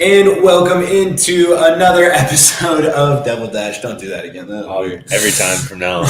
And welcome into another episode of Devil Dash. Don't do that again. That's weird. Every time from now on.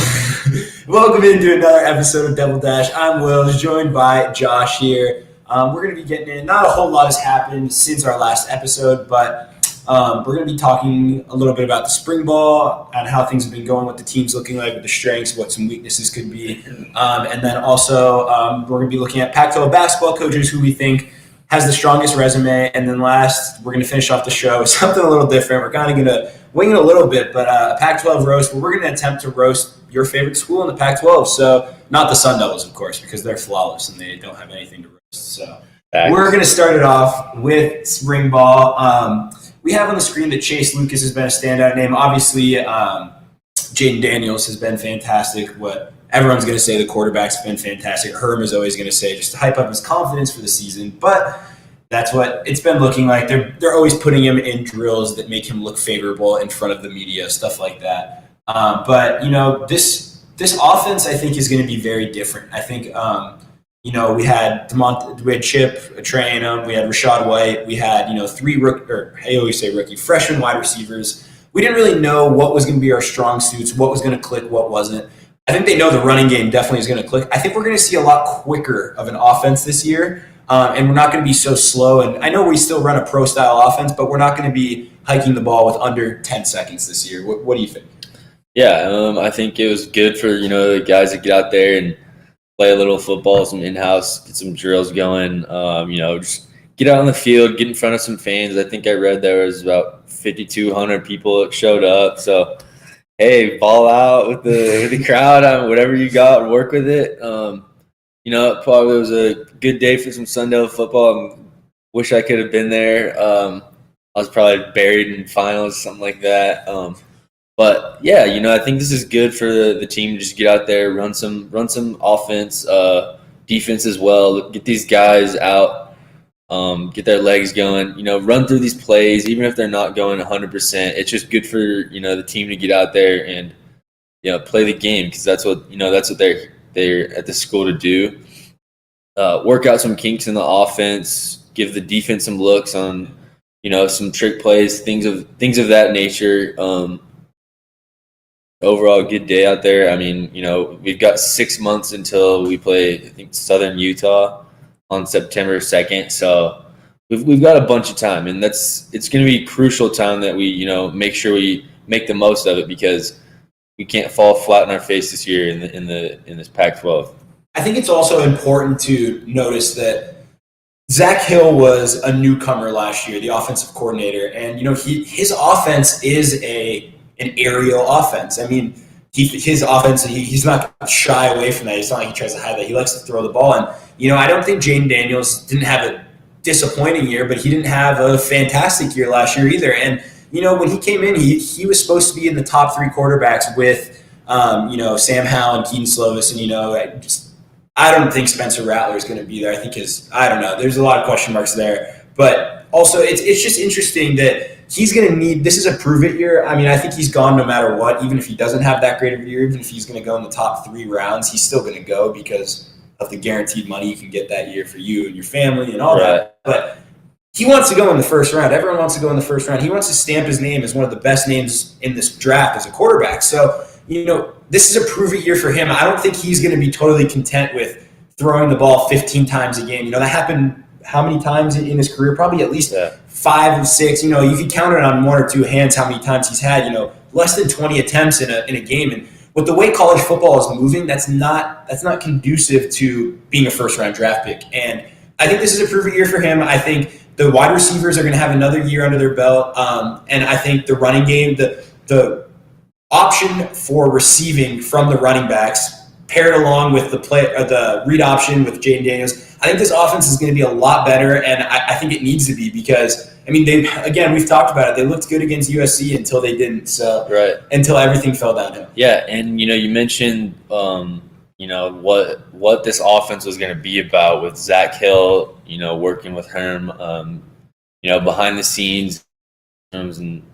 Welcome into another episode of Devil Dash. I'm Wills, joined by Josh here. We're going to be getting in. Not a whole lot has happened since our last episode, but we're going to be talking a little bit about the spring ball and how things have been going, what the team's looking like, with the strengths, what some weaknesses could be. And then also we're going to be looking at Pac-12 basketball coaches who we think has the strongest resume. And then last, we're going to finish off the show with something a little different. We're kind of going to wing it a little bit, but a Pac-12 roast where we're going to attempt to roast your favorite school in the Pac-12. So not the Sun Devils, of course, because they're flawless and they don't have anything to roast. So we're going to start it off with spring ball. We have on the screen that Chase Lucas has been a standout name. Obviously, Jaden Daniels has been fantastic. What everyone's going to say, the quarterback's been fantastic. Herm is always going to say, just to hype up his confidence for the season. But that's what it's been looking like. They're always putting him in drills that make him look favorable in front of the media, stuff like that. But this offense, I think, is going to be very different. I think we had Chip, Trey Anum, we had Rashad White, we had freshman wide receivers. We didn't really know what was going to be our strong suits, what was going to click, what wasn't. I think they know the running game definitely is going to click. I think we're going to see a lot quicker of an offense this year, and we're not going to be so slow. And I know we still run a pro-style offense, but we're not going to be hiking the ball with under 10 seconds this year. What do you think? Yeah, I think it was good for, the guys to get out there and play a little football, some in-house, get some drills going, just get out on the field, get in front of some fans. I think I read there was about 5,200 people that showed up. So, hey, ball out with the crowd on whatever you got and work with it. It probably was a good day for some Sunday football. Wish I could have been there. I was probably buried in finals, something like that. But yeah, I think this is good for the team to just get out there, run some offense, defense as well. Get these guys out, get their legs going. Run through these plays, even if they're not going 100%. It's just good for the team to get out there and play the game, because that's what they're at the school to do. Work out some kinks in the offense, give the defense some looks on some trick plays, things of that nature. Overall, good day out there. I mean, we've got 6 months until we play, I think, Southern Utah on September 2nd. So we've got a bunch of time, and it's going to be crucial time that we, make sure we make the most of it, because we can't fall flat on our face this year in this Pac-12. I think it's also important to notice that Zach Hill was a newcomer last year, the offensive coordinator, and his offense is an aerial offense. I mean, his offense, he's not shy away from that. It's not like he tries to hide that. He likes to throw the ball. And, I don't think Jaden Daniels didn't have a disappointing year, but he didn't have a fantastic year last year either. And, when he came in, he was supposed to be in the top three quarterbacks with, Sam Howell and Keaton Slovis. And, I don't think Spencer Rattler is going to be there. I think I don't know. There's a lot of question marks there. But also, it's just interesting that he's going to need – this is a prove-it year. I mean, I think he's gone no matter what. Even if he doesn't have that great of a year, even if he's going to go in the top 3 rounds, he's still going to go because of the guaranteed money you can get that year for you and your family and all that. But he wants to go in the first round. Everyone wants to go in the first round. He wants to stamp his name as one of the best names in this draft as a quarterback. So, this is a prove-it year for him. I don't think he's going to be totally content with throwing the ball 15 times a game. That happened how many times in his career? Probably at least 5 or 6. You could count it on 1 or 2 hands how many times he's had, less than 20 attempts in a game. And with the way college football is moving, that's not conducive to being a first-round draft pick. And I think this is a prove-it year for him. I think the wide receivers are going to have another year under their belt. And I think the running game, the option for receiving from the running backs paired along with the read option with Jaden Daniels, I think this offense is going to be a lot better, and I think it needs to be because, I mean, we've talked about it. They looked good against USC until they didn't, until everything fell downhill. Yeah, and, you mentioned, what this offense was going to be about with Zach Hill, working with Herm, behind the scenes and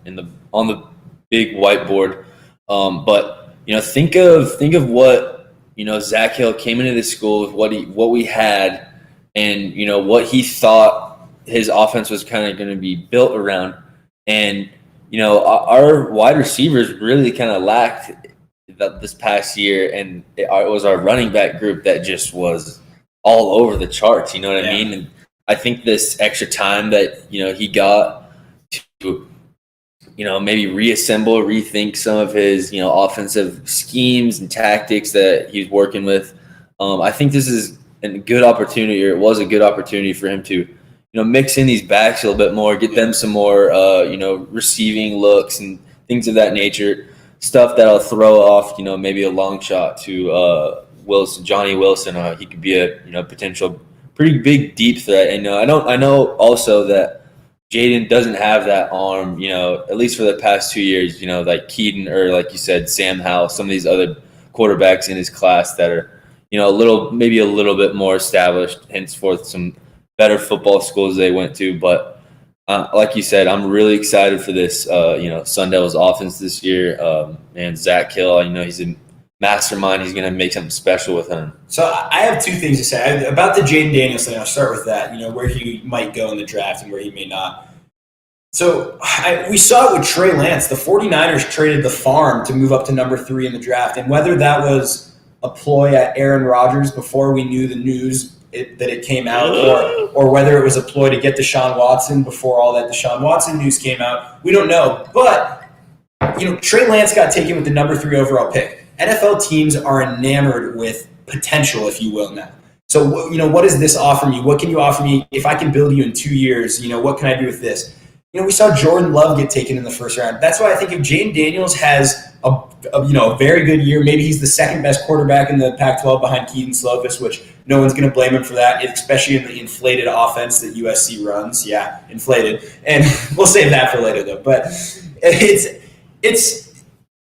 on the big whiteboard. But think of what Zach Hill came into this school with what we had, and what he thought his offense was kind of going to be built around. And, our wide receivers really kind of lacked this past year. And it was our running back group that just was all over the charts. You know what I mean? And I think this extra time that, he got to, maybe reassemble, rethink some of his, offensive schemes and tactics that he's working with. I think this is a good opportunity, or it was a good opportunity for him to, mix in these backs a little bit more, get them some more, receiving looks and things of that nature, stuff that'll throw off, maybe a long shot to Johnny Wilson. He could be a, potential pretty big deep threat. And I know also that Jaden doesn't have that arm, at least for the past 2 years, like Keaton or like you said, Sam Howell, some of these other quarterbacks in his class that are, maybe a little bit more established, henceforth some better football schools they went to. But like you said, I'm really excited for this, Sun Devils offense this year. And Zach Hill, he's a mastermind. He's going to make something special with him. So I have two things to say about the Jaden Daniels thing. I'll start with that, where he might go in the draft and where he may not. So we saw it with Trey Lance. The 49ers traded the farm to move up to number 3 in the draft. And whether that was a ploy at Aaron Rodgers before we knew the news that it came out, or whether it was a ploy to get Deshaun Watson before all that Deshaun Watson news came out, we don't know. But, Trey Lance got taken with the number 3 overall pick. NFL teams are enamored with potential, if you will, now. So, what does this offer me? What can you offer me if I can build you in 2 years? What can I do with this? We saw Jordan Love get taken in the first round. That's why I think if Jaden Daniels has a very good year, maybe he's the second best quarterback in the Pac-12 behind Keaton Slovis, which no one's going to blame him for that, especially in the inflated offense that USC runs. Yeah, inflated. And we'll save that for later, though. But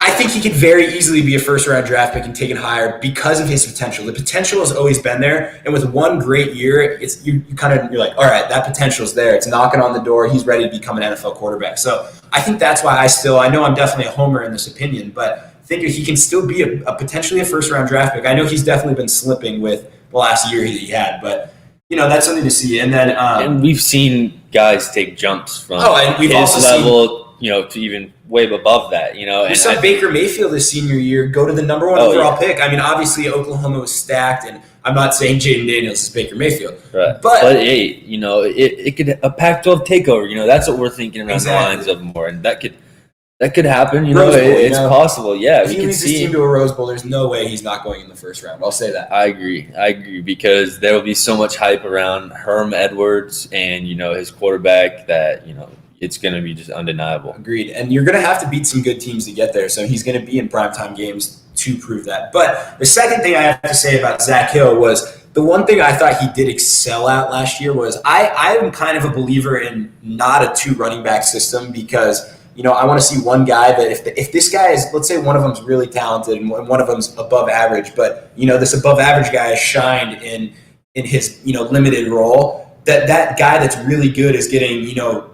I think he could very easily be a first-round draft pick and taken higher because of his potential. The potential has always been there, and with one great year, you're like, all right, that potential is there. It's knocking on the door. He's ready to become an NFL quarterback. So I think that's why I know I'm definitely a homer in this opinion, but I think he can still be a potentially a first-round draft pick. I know he's definitely been slipping with the last year that he had, but that's something to see. And then and we've seen guys take jumps from and we've his also level. To even way above that, We saw Baker Mayfield his senior year go to the number 1 overall pick. I mean, obviously Oklahoma was stacked, and I'm not saying Jaden Daniels is Baker Mayfield. Right. But hey, it could a Pac-12 takeover. That's what we're thinking around the lines of more, and that could happen. It's possible. Yeah, if he leads his team to a Rose Bowl, there's no way he's not going in the first round. I'll say that. I agree because there will be so much hype around Herm Edwards and his quarterback that it's going to be just undeniable. Agreed. And you're going to have to beat some good teams to get there. So he's going to be in primetime games to prove that. But the second thing I have to say about Zach Hill was the one thing I thought he did excel at last year was I am kind of a believer in not a 2 running back system because, I want to see one guy that if this guy is, let's say one of them's really talented and one of them's above average, but, this above average guy has shined in his, limited role. That guy that's really good is getting,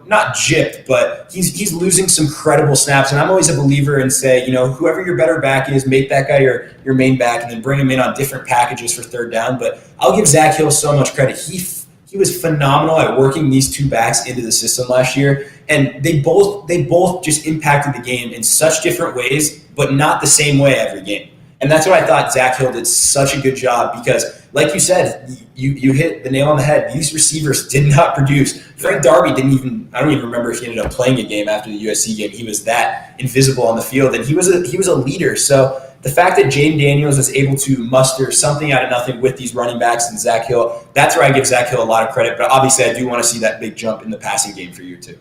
not gypped, but he's losing some credible snaps. And I'm always a believer in say, whoever your better back is, make that guy your main back and then bring him in on different packages for third down. But I'll give Zach Hill so much credit. He was phenomenal at working these 2 backs into the system last year. And they both just impacted the game in such different ways, but not the same way every game. And that's what I thought Zach Hill did such a good job because, like you said, you hit the nail on the head. These receivers did not produce. Frank Darby I don't even remember if he ended up playing a game after the USC game. He was that invisible on the field, and he was a leader. So the fact that Jaden Daniels was able to muster something out of nothing with these running backs and Zach Hill, that's where I give Zach Hill a lot of credit. But obviously, I do want to see that big jump in the passing game for you too.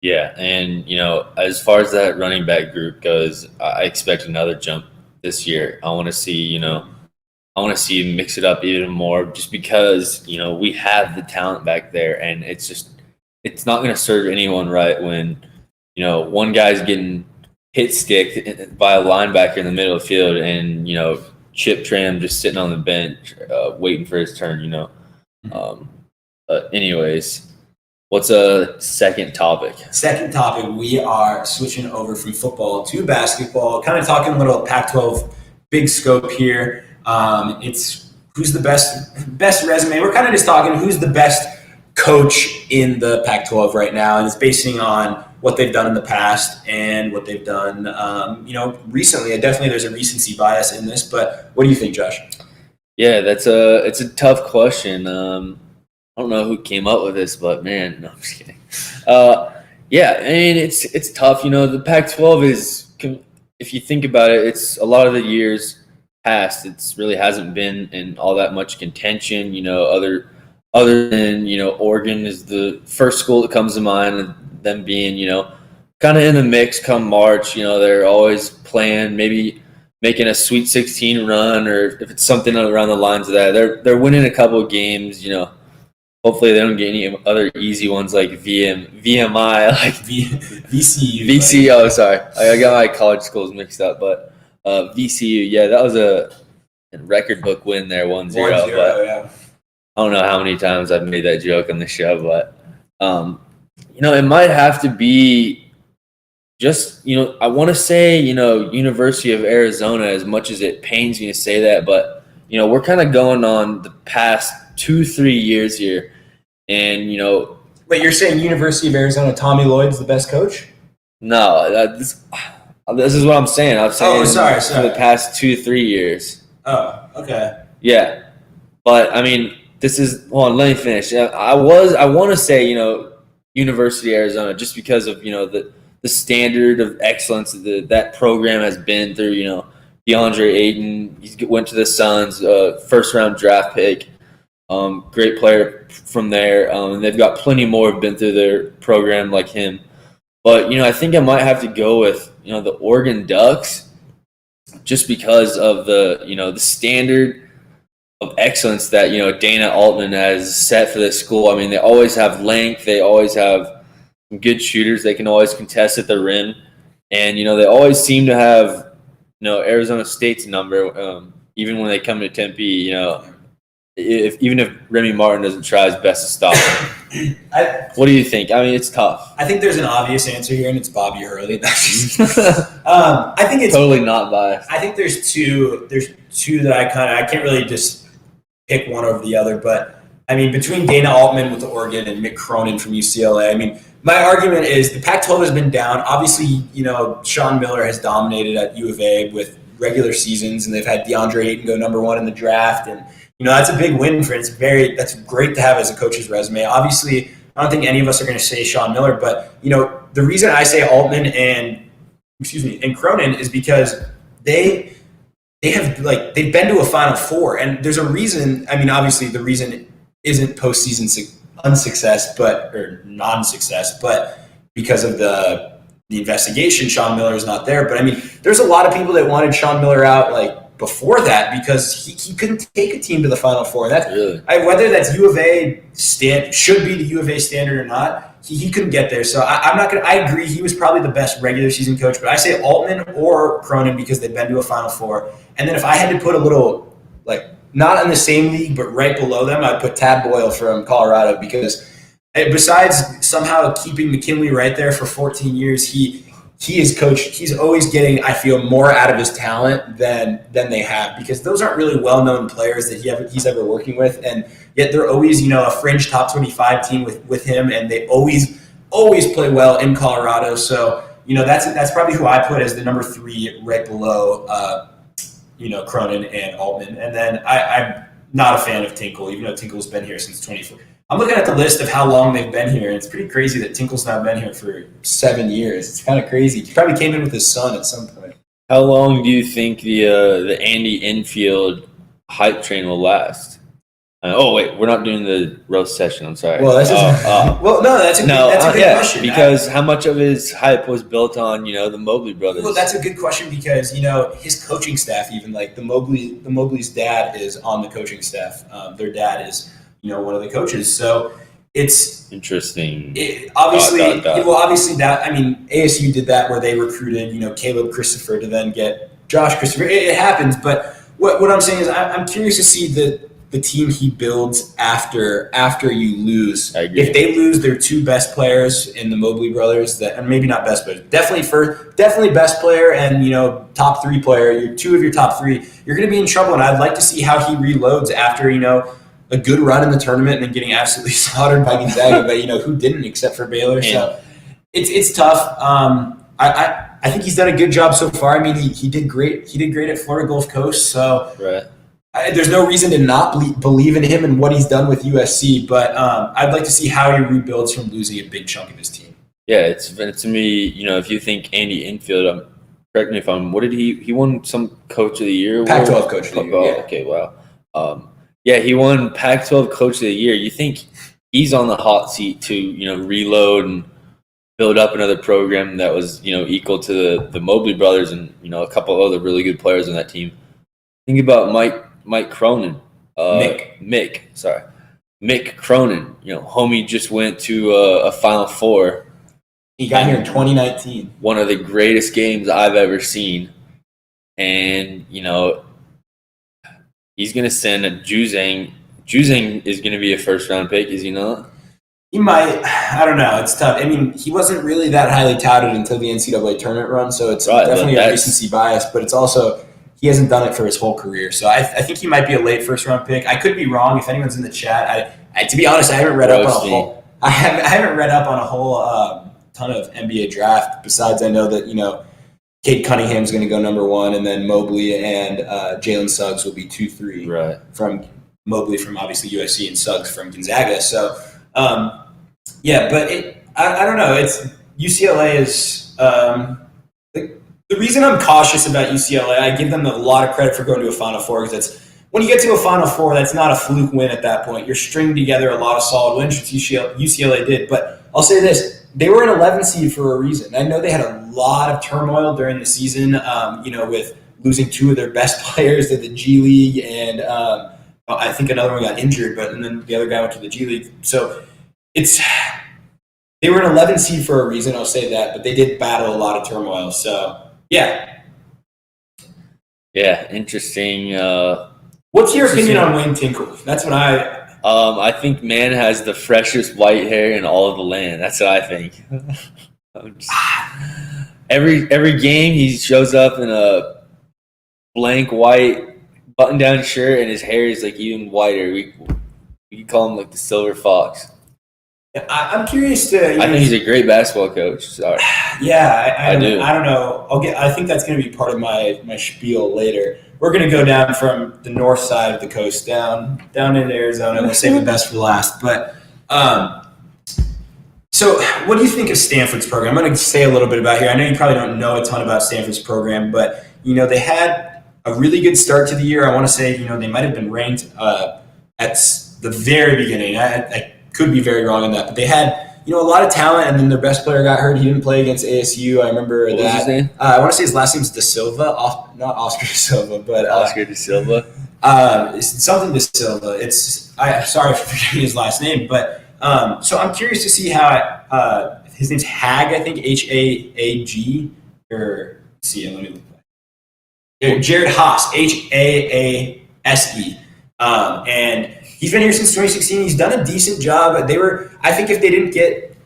Yeah, and as far as that running back group goes, I expect another jump this year. I want to see, him mix it up even more just because, we have the talent back there and it's not going to serve anyone right when, one guy's getting hit stick by a linebacker in the middle of the field and, Chip Tram just sitting on the bench waiting for his turn, anyways, what's a second topic? Second topic, we are switching over from football to basketball, kind of talking a little Pac-12 big scope here. It's who's the best resume. We're kind of just talking who's the best coach in the Pac-12 right now, and it's basing on what they've done in the past and what they've done, recently. Definitely, there's a recency bias in this. But what do you think, Josh? Yeah, it's a tough question. I don't know who came up with this, but man, no, I'm just kidding. Yeah, I mean it's tough. The Pac-12 is, if you think about it, it's a lot of the years past. It's really hasn't been in all that much contention. Other than Oregon is the first school that comes to mind, and them being kind of in the mix come March. They're always playing, maybe making a Sweet 16 run, or if it's something around the lines of that, they're winning a couple of games. Hopefully they don't get any other easy ones like VMI, like VCU. VCU. Oh, sorry, I got my college schools mixed up, but VCU. Yeah, that was a record book win there, 1-0. But yeah. I don't know how many times I've made that joke on the show, but it might have to be just I want to say University of Arizona, as much as it pains me to say that, but we're kind of going on the past 2-3 years here, and Wait, you're saying University of Arizona, Tommy Lloyd's the best coach? No, this is what I'm saying. I'm saying sorry. For the past 2-3 years. Oh, okay. Yeah, but I mean, this is. Hold on, let me finish. I want to say University of Arizona, just because of the standard of excellence that program has been through. DeAndre Ayton, he went to the Suns, first round draft pick. Great player from there. And they've got plenty more have been through their program like him. But, I think I might have to go with, the Oregon Ducks, just because of the standard of excellence that, Dana Altman has set for this school. I mean, they always have length. They always have some good shooters. They can always contest at the rim. And, they always seem to have, Arizona State's number, even when they come to Tempe, even if Remy Martin doesn't try his best to stop him. What do you think? I mean, it's tough. I think there's an obvious answer here, and it's Bobby Hurley. I think it's totally not biased. I think there's two that I can't really just pick one over the other, but I mean, between Dana Altman with Oregon and Mick Cronin from UCLA, I mean, my argument is the Pac-12 has been down. Obviously, Sean Miller has dominated at U of A with regular seasons, and they've had DeAndre Ayton go number 1 in the draft, and that's a big win for it. That's great to have as a coach's resume. Obviously, I don't think any of us are going to say Sean Miller, but the reason I say Altman and Cronin is because they've been to a Final Four, and there's a reason. I mean, obviously, the reason isn't postseason unsuccess, or non-success, but because of the investigation, Sean Miller is not there. But I mean, there's a lot of people that wanted Sean Miller out before that because he couldn't take a team to the Final Four. That's really whether that's U of A should be the U of A standard or not. He couldn't get there. So I'm not gonna. I agree. He was probably the best regular season coach, but I say Altman or Cronin because they've been to a Final Four. And then if I had to put a little not in the same league but right below them, I'd put Tad Boyle from Colorado because besides somehow keeping McKinley right there for 14 years, he is coached. He's always getting, I feel, more out of his talent than they have, because those aren't really well-known players that he's ever working with, and yet they're always a fringe top 25 team with him, and they always play well in Colorado. So that's probably who I put as the number 3 right below Cronin and Altman. And then I'm not a fan of Tinkle, even though Tinkle's been here since 24. I'm looking at the list of how long they've been here, and it's pretty crazy that Tinkle's not been here for 7 years. It's kind of crazy. He probably came in with his son at some point. How long do you think the Andy Enfield hype train will last? Wait, we're not doing the roast session. I'm sorry. Well, that's a good question. Because how much of his hype was built on the Mobley brothers? Well, that's a good question because his coaching staff, even the Mobley's dad is on the coaching staff. Their dad is one of the coaches. So it's interesting. Obviously, that, I mean, ASU did that where they recruited, Caleb Christopher to then get Josh Christopher. It happens, but what I'm saying is I'm curious to see the team he builds after you lose. If they lose their 2 best players in the Mobley brothers, and maybe not best players, definitely best player and top 3 player, 2 of your top 3, you're going to be in trouble. And I'd like to see how he reloads after a good run in the tournament and then getting absolutely slaughtered by Gonzaga. But who didn't except for Baylor? Yeah. So it's tough. I think he's done a good job so far. I mean, he did great. He did great at Florida Gulf Coast. So there's no reason to not believe in him and what he's done with USC. But I'd like to see how he rebuilds from losing a big chunk of his team. Yeah, it's to me. If you think Andy Enfield, correct me if I'm. What did he won some Coach of the Year? Pac-12 Coach of the Year. Yeah. Okay, wow. Yeah, he won Pac-12 Coach of the Year. You think he's on the hot seat to reload and build up another program that was equal to the Mobley brothers and a couple of other really good players on that team. Think about Mike Cronin. Mick Cronin. Homie just went to a Final Four. He got here in 2019. One of the greatest games I've ever seen. And, he's going to send a Juzang. Juzang is going to be a first-round pick, is he not? He might. I don't know. It's tough. I mean, he wasn't really that highly touted until the NCAA tournament run, so it's definitely a recency bias, but it's also he hasn't done it for his whole career. So I think he might be a late first-round pick. I could be wrong. If anyone's in the chat, to be honest, I haven't read up on a whole. I haven't read up on a whole ton of NBA draft. Besides, I know that Cade Cunningham's going to go number 1, and then Mobley and Jalen Suggs will be 2, 3. Right. From Mobley from obviously USC and Suggs from Gonzaga. So, but I don't know. It's UCLA is the reason I'm cautious about UCLA. I give them a lot of credit for going to a Final Four because that's when you get to a Final Four, that's not a fluke win at that point. You're stringing together a lot of solid wins, which UCLA did. But I'll say this. They were an 11 seed for a reason. I know they had a lot of turmoil during the season, with losing 2 of their best players to the G League, and I think another one got injured, and then the other guy went to the G League. So they were an 11 seed for a reason, I'll say that, but they did battle a lot of turmoil. So, yeah. Yeah, interesting. What's your opinion on Wayne Tinkle? That's what I think man has the freshest white hair in all of the land. That's what I think. Every game he shows up in a blank white button-down shirt and his hair is like even whiter. We can call him like the silver fox. I'm curious to. I think he's a great basketball coach. Sorry. Yeah, I do. I don't know. I think that's going to be part of my spiel later. We're going to go down from the north side of the coast down into Arizona. We'll save the best for last. But so what do you think of Stanford's program? I'm going to say a little bit about here. I know you probably don't know a ton about Stanford's program, but they had a really good start to the year. I want to say they might have been ranked at the very beginning. I could be very wrong on that, but they had a lot of talent, and then their best player got hurt. He didn't play against ASU. I remember what that. Was his name? I want to say his last name's De Silva, not Oscar De Silva, but Oscar De Silva. It's something De Silva. Sorry for forgetting his last name, but so I'm curious to see how his name's Hag. I think Haag, or see, let me look back. Jared Haase, Haase, and he's been here since 2016. He's done a decent job. I think if they didn't get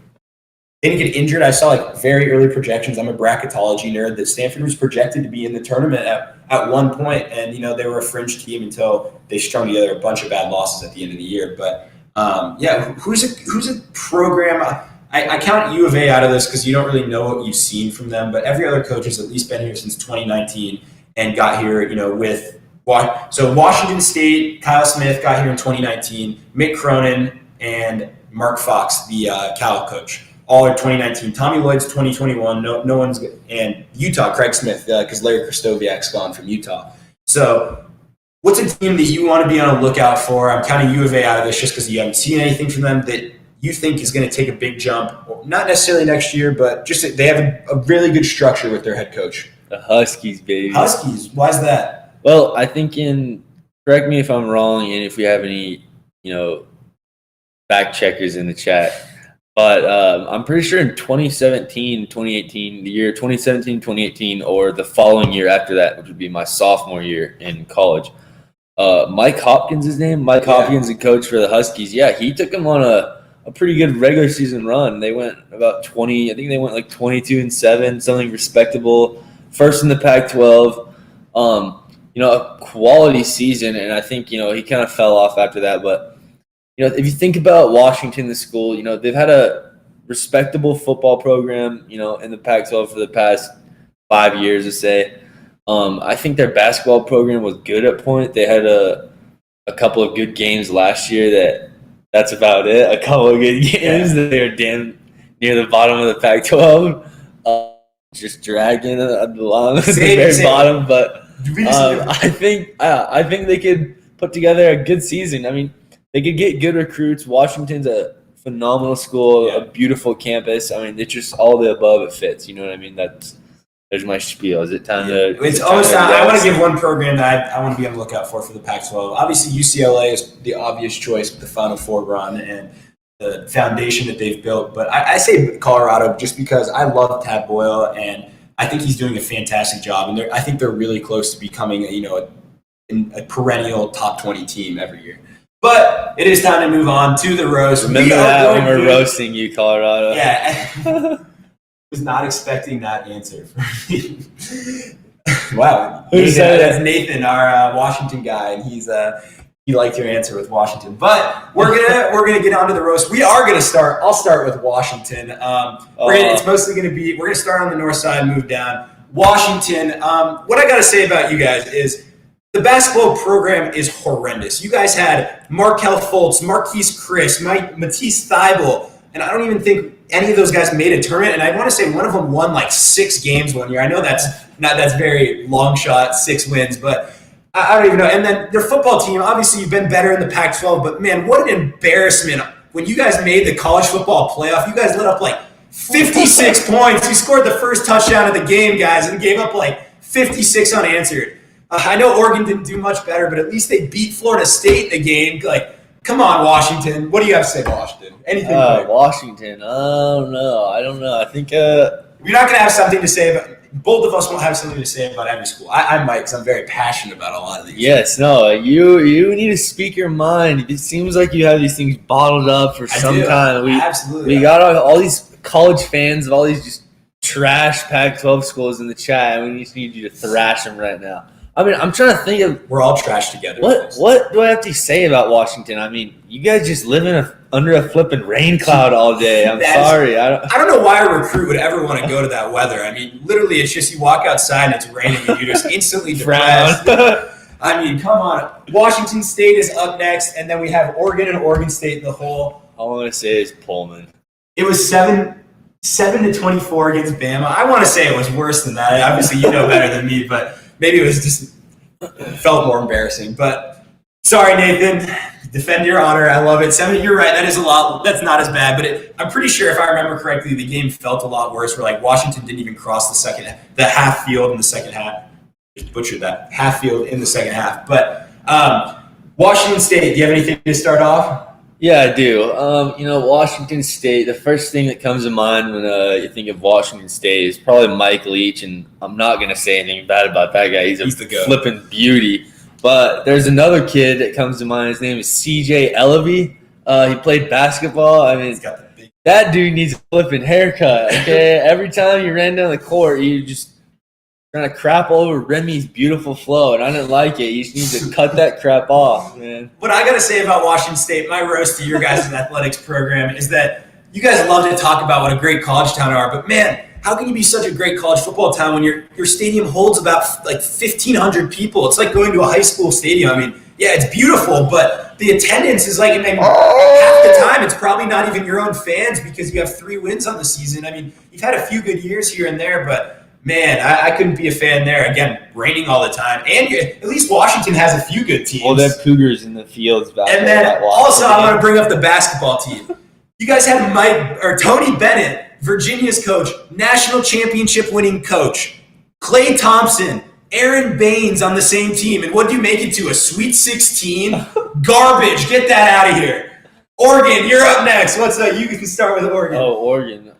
injured, I saw very early projections. I'm a bracketology nerd, that Stanford was projected to be in the tournament at one point, and they were a fringe team until they strung together a bunch of bad losses at the end of the year. But who's a program? I count U of A out of this because you don't really know what you've seen from them, but every other coach has at least been here since 2019 and got here, with. So Washington State, Kyle Smith got here in 2019. Mick Cronin and Mark Fox, the Cal coach, all are 2019. Tommy Lloyd's 2021. No one's, and Utah, Craig Smith, because Larry Kristoviak's gone from Utah. So what's a team that you want to be on a lookout for? I'm counting U of A out of this just because you haven't seen anything from them that you think is going to take a big jump. Not necessarily next year, but just they have a really good structure with their head coach. The Huskies, baby. Huskies. Why is that? Well, I think correct me if I'm wrong, and if we have any, fact checkers in the chat, but I'm pretty sure in 2017, 2018, the year 2017, 2018, or the following year after that, which would be my sophomore year in college, Mike Hopkins, his name? Mike Hopkins, the coach for the Huskies. Yeah, he took them on a pretty good regular season run. They went about 20, I think they went 22-7, something respectable. First in the Pac-12. A quality season, and I think, he kind of fell off after that, but if you think about Washington, the school, they've had a respectable football program, in the Pac-12 for the past 5 years, to say. I think their basketball program was good at point. They had a couple of good games last year. That's about it. A couple of good games. Yeah. They're damn near the bottom of the Pac-12. Just dragging along at the very bottom. But I think they could put together a good season. I mean, they could get good recruits. Washington's a phenomenal school, a beautiful campus. I mean, it's just all the above. It fits. You know what I mean? There's my spiel. Is it time to? It's almost time. I want to give one program that I want to be on the lookout for the Pac-12. Obviously, UCLA is the obvious choice with the Final Four run and the foundation that they've built. But I say Colorado just because I love Tad Boyle, and I think he's doing a fantastic job. And I think they're really close to becoming a perennial top 20 team every year. But it is time to move on to the roast. Remember that when we're roasting you, Colorado. Yeah. Was not expecting that answer from me. Wow. That's Nathan, our Washington guy, and he liked your answer with Washington. But we're gonna get on to the roast. We are gonna start. I'll start with Washington. It's mostly gonna be we're gonna start on the north side and move down. Washington. What I gotta say about you guys is the basketball program is horrendous. You guys had Markelle Fultz, Marquise Chris, Matisse Thybulle, and I don't even think any of those guys made a tournament. And I want to say one of them won like 6 games one year. I know that's very long shot, 6 wins, but I don't even know. And then their football team, obviously you've been better in the Pac-12, but man, what an embarrassment. When you guys made the college football playoff, you guys let up like 56 points. You scored the first touchdown of the game, guys, and gave up like 56 unanswered. I know Oregon didn't do much better, but at least they beat Florida State in the game. Like, come on, Washington. What do you have to say, Washington? Anything? Washington. Oh, no. I don't know. I think you're not going to have something to say about. Both of us won't have something to say about every school. I might, because I'm very passionate about a lot of these. Yes, no. You need to speak your mind. It seems like you have these things bottled up for some time. Absolutely. We got all these college fans of all these just trash Pac-12 schools in the chat, and we just need you to thrash them right now. I mean, I'm trying to think of. We're all trash together. What do I have to say about Washington? I mean, you guys just live under a flipping rain cloud all day. I'm sorry. I don't know why a recruit would ever want to go to that weather. I mean, literally, it's just you walk outside and it's raining and you're just instantly depressed. I mean, come on. Washington State is up next, and then we have Oregon and Oregon State in the hole. All I want to say is Pullman. It was 7-24 against Bama. I want to say it was worse than that. Obviously, you know better than me, but maybe it was just felt more embarrassing. But sorry, Nathan. Defend your honor. I love it. You're right. That is a lot. That's not as bad. But I'm pretty sure, if I remember correctly, the game felt a lot worse. Where like Washington didn't even cross the half field in the second half. Just butchered that half field in the second half. But Washington State. Do you have anything to start off? Yeah, I do. Washington State, the first thing that comes to mind when you think of Washington State is probably Mike Leach, and I'm not going to say anything bad about that guy. He's a flipping beauty. But there's another kid that comes to mind. His name is CJ Ellaby. He played basketball. I mean, that dude needs a flipping haircut, okay? Every time you ran down the court, you just trying to crap all over Remy's beautiful flow, and I didn't like it. You just need to cut that crap off, man. What I got to say about Washington State, my roast to your guys' athletics program, is that you guys love to talk about what a great college town are, but man, how can you be such a great college football town when your stadium holds about like 1,500 people? It's like going to a high school stadium. I mean, yeah, it's beautiful, but the attendance is like, half the time it's probably not even your own fans because you have 3 wins on the season. I mean, you've had a few good years here and there, but man, I couldn't be a fan there. Again, raining all the time. And at least Washington has a few good teams. Well, they have Cougars in the fields back there. And then also I want to bring up the basketball team. You guys had Tony Bennett, Virginia's coach, national championship winning coach, Klay Thompson, Aaron Baines on the same team. And what do you make it to? A Sweet 16? Garbage. Get that out of here. Oregon, you're up next. What's up? You can start with Oregon. Oh, Oregon.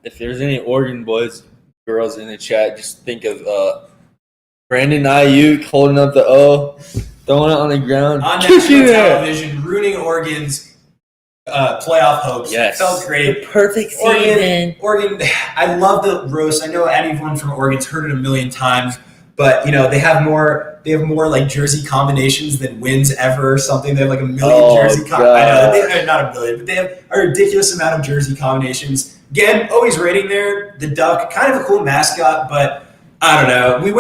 If there's any Oregon boys, girls in the chat, just think of Brandon Ayuk holding up the O, throwing it on the ground. On national television, ruining Oregon's playoff hopes. Yes. Felt great. The perfect season. Oregon, I love the roast. I know anyone from Oregon's heard it a million times, but they have more they have more like jersey combinations than wins ever or something. They have like a million jersey combinations. Not a million, but they have a ridiculous amount of jersey combinations. Again, always rating there. The Duck, kind of a cool mascot, but I don't know. We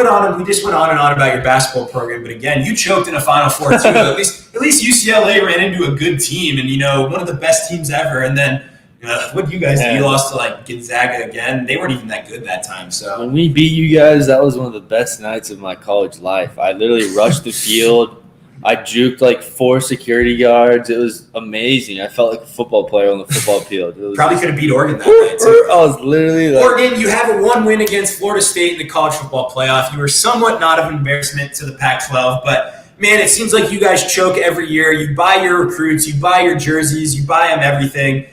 just went on and on about your basketball program, but again, you choked in a Final Four too. At least UCLA ran into a good team and one of the best teams ever. And then what you guys did? You lost to like Gonzaga again. They weren't even that good that time. So when we beat you guys, that was one of the best nights of my college life. I literally rushed the field. I juked like 4 security guards. It was amazing. I felt like a football player on the football field. Probably could have beat Oregon that night too. I was literally like, Oregon, you have a 1 win against Florida State in the college football playoff. You were somewhat not of embarrassment to the Pac-12, but man, it seems like you guys choke every year. You buy your recruits, you buy your jerseys, you buy them everything.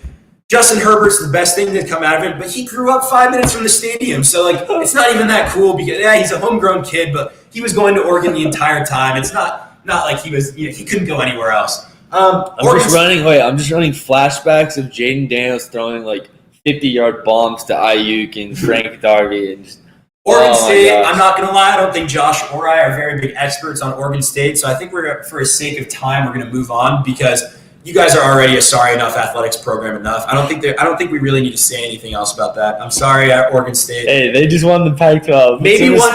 Justin Herbert's the best thing to come out of it, but he grew up 5 minutes from the stadium. So, like, it's not even that cool because, he's a homegrown kid, but he was going to Oregon the entire time. It's not like he was, he couldn't go anywhere else. I'm just running flashbacks of Jaden Daniels throwing, like, 50-yard bombs to Ayuk and Frank Darby. And just, Oregon State, I'm not going to lie, I don't think Josh or I are very big experts on Oregon State. So I think for the sake of time, we're going to move on because you guys are already a sorry enough athletics program enough. I don't think we really need to say anything else about that. I'm sorry, Oregon State. Hey, they just won the Pac-12. Maybe one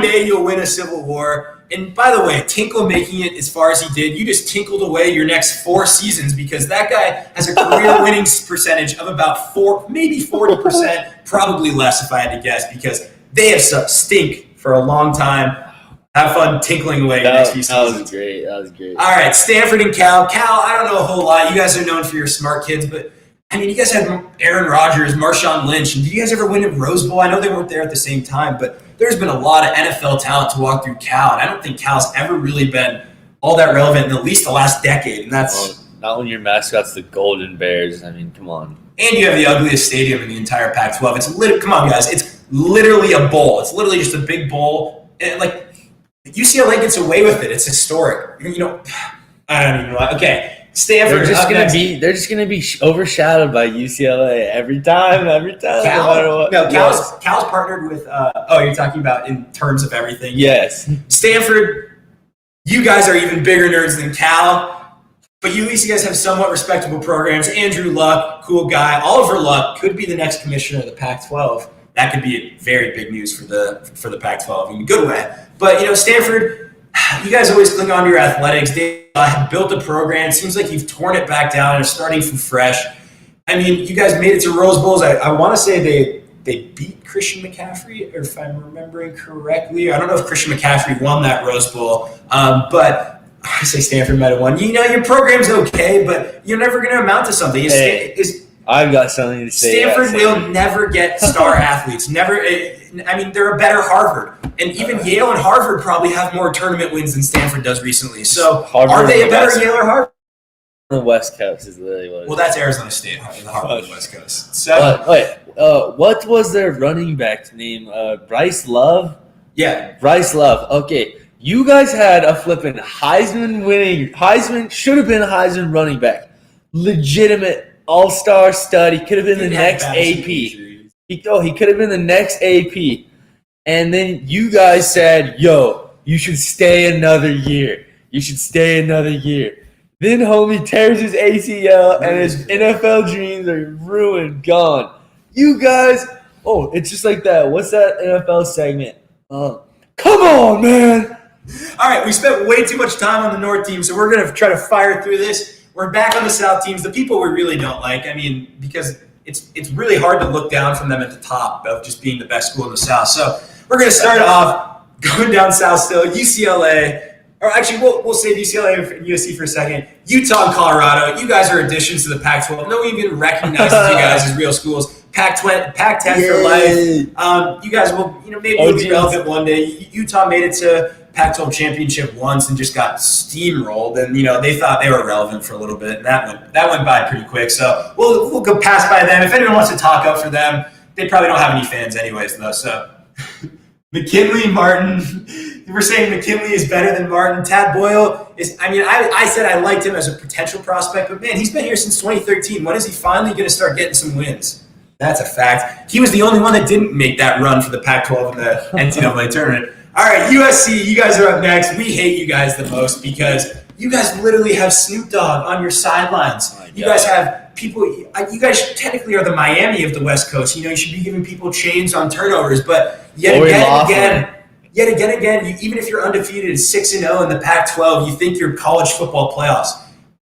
day you'll win a Civil War. And by the way, Tinkle making it as far as he did, you just tinkled away your next 4 seasons because that guy has a career winning percentage of about 40%, probably less if I had to guess, because they have stink for a long time. Have fun tinkling away your next few seasons. That was great. All right, Stanford and Cal. Cal, I don't know a whole lot. You guys are known for your smart kids, but I mean, you guys had Aaron Rodgers, Marshawn Lynch, and did you guys ever win a Rose Bowl? I know they weren't there at the same time, but there's been a lot of NFL talent to walk through Cal, and I don't think Cal's ever really been all that relevant in at least the last decade, and that's not when your mascot's the Golden Bears. I mean, come on. And you have the ugliest stadium in the entire Pac-12. Come on, guys. It's literally a bowl. It's literally just a big bowl. And, like, UCLA gets away with it. It's historic. I don't even know. Okay, Stanford. They're just gonna be overshadowed by UCLA every time. Cal? No, Cal's partnered with. You're talking about in terms of everything. Yes. Stanford. You guys are even bigger nerds than Cal, but at least you guys have somewhat respectable programs. Andrew Luck, cool guy. Oliver Luck could be the next commissioner of the Pac-12. That could be very big news for the Pac-12 in a good way. But, Stanford, you guys always cling on to your athletics. They have built a program. It seems like you've torn it back down and are starting from fresh. I mean, you guys made it to Rose Bowls. I want to say they beat Christian McCaffrey, or if I'm remembering correctly. I don't know if Christian McCaffrey won that Rose Bowl, but I say Stanford might have won. Your program's okay, but you're never going to amount to something. I've got something to say. Stanford will never get star athletes. Never. I mean, they're a better Harvard. And even Yale and Harvard probably have more tournament wins than Stanford does recently. So are they a better Yale or Harvard? The West Coast is literally what it is. Well, that's Arizona State, the Harvard on the West Coast. So, what was their running back's name? Bryce Love? Yeah. Bryce Love. Okay. You guys had a flipping Heisman should have been a Heisman running back. Legitimate all-star stud. He could have been the next AP. He could have been the next AP. And then you guys said, yo, you should stay another year. Then homie tears his ACL and his NFL dreams are ruined, gone. You guys, it's just like that. What's that NFL segment? Come on, man. All right, we spent way too much time on the North team, so we're going to try to fire through this. We're back on the South teams, the people we really don't like. I mean, because it's really hard to look down from them at the top of just being the best school in the South. So we're going to start off going down south still. UCLA, or actually we'll save UCLA and USC for a second. Utah and Colorado, you guys are additions to the Pac-12. No one even recognizes you guys as real schools. Pac-10 for life. You guys will, maybe it'll be relevant one day. Utah made it to Pac-12 championship once and just got steamrolled, and they thought they were relevant for a little bit, and that went by pretty quick. So we'll go pass by them. If anyone wants to talk up for them, they probably don't have any fans anyways, though. So McKinley, Martin, we're saying McKinley is better than Martin. Tad Boyle is. I mean, I said I liked him as a potential prospect, but man, he's been here since 2013. When is he finally going to start getting some wins? That's a fact. He was the only one that didn't make that run for the Pac-12 in the NCAA tournament. All right, USC, you guys are up next. We hate you guys the most because you guys literally have Snoop Dogg on your sidelines. You guys have people. You guys technically are the Miami of the West Coast. You know, you should be giving people chains on turnovers, but yet again, even if you're undefeated 6-0 in the Pac-12, you think you're college football playoffs.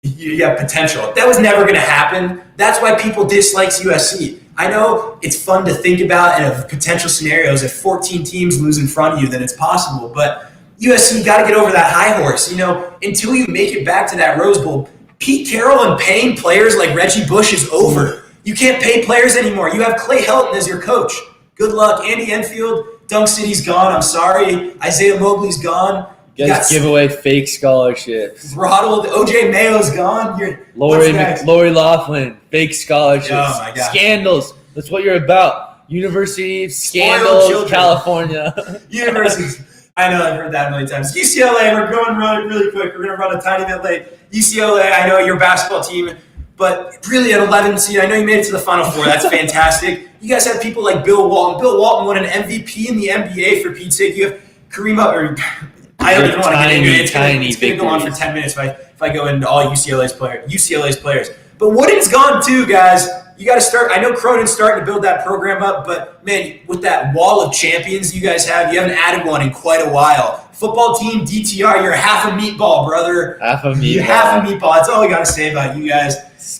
You have potential. That was never going to happen. That's why people dislike USC. I know it's fun to think about and of potential scenarios. If 14 teams lose in front of you, then it's possible. But USC got to get over that high horse. You know, until you make it back to that Rose Bowl, Pete Carroll and paying players like Reggie Bush is over. You can't pay players anymore. You have Clay Helton as your coach. Good luck. Andy Enfield, Dunk City's gone. I'm sorry. Isaiah Mobley's gone. You guys give away fake scholarships. Throttled. OJ Mayo's gone. Lori Laughlin, fake scholarships. Oh my God. Scandals. That's what you're about. University scandals, California. Universities. I know, I've heard that a million times. UCLA, we're going really quick. We're going to run a tiny bit late. UCLA, I know your basketball team, but really at 11 seed, I know you made it to the Final Four. That's fantastic. You guys have people like Bill Walton. Bill Walton won an MVP in the NBA for Pete's sake. You have Kareem I don't even want to get into it. It's going to go on for 10 minutes if I go into all UCLA's players. But Wooden's gone too, guys. You got to start. I know Cronin's starting to build that program up, but man, with that wall of champions you guys have, you haven't added one in quite a while. Football team, DTR, you're half a meatball, brother. Half a meatball. Half a meatball. That's all we got to say about you guys.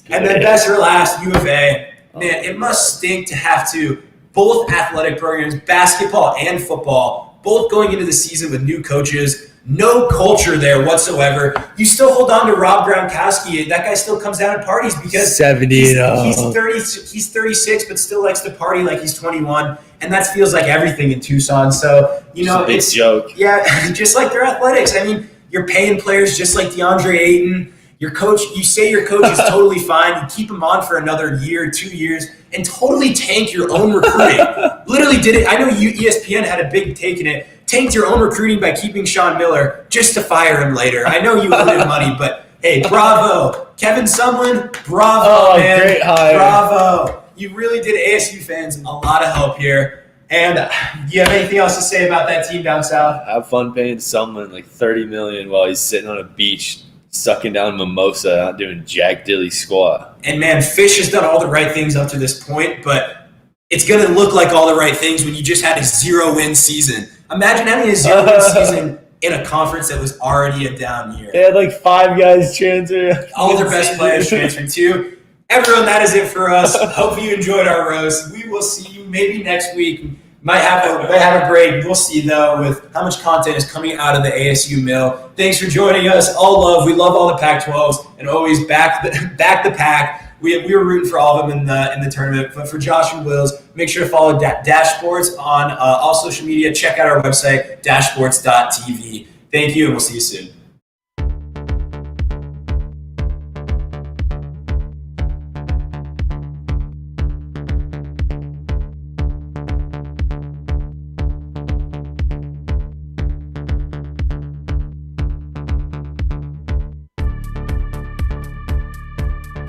And then best or last, U of A. Man, it must stink to have to, both athletic programs, basketball and football, both going into the season with new coaches, no culture there whatsoever. You still hold on to Rob Gronkowski. That guy still comes down and parties because 70 he's 36, but still likes to party like he's 21. And that feels like everything in Tucson. So, you know, it's a joke. Yeah, just like their athletics. I mean, you're paying players just like DeAndre Ayton. Your coach, you say your coach is totally fine. You keep him on for another year, 2 years, and totally tank your own recruiting. Literally did it. I know ESPN had a big take in it. Tanked your own recruiting by keeping Sean Miller just to fire him later. I know you owed him money, but hey, bravo. Kevin Sumlin, bravo, man. Great hire. Bravo. You really did ASU fans a lot of help here. And do you have anything else to say about that team down south? Have fun paying someone like $30 million while he's sitting on a beach sucking down mimosa, not doing jack dilly squat. And man, Fish has done all the right things up to this point, but it's going to look like all the right things when you just had a 0-win season. Imagine having a 0-win season in a conference that was already a down year. They had like 5 guys transfer. All their best players transferred too. Everyone, that is it for us. Hope you enjoyed our roast. We will see you maybe next week. Might have a break. We'll see, though, with how much content is coming out of the ASU mill. Thanks for joining us. All love. We love all the Pac-12s and always back the Pac. We were rooting for all of them in the tournament. But for Josh and Wills, make sure to follow Dash Sports on all social media. Check out our website, dashsports.tv. Thank you, and we'll see you soon.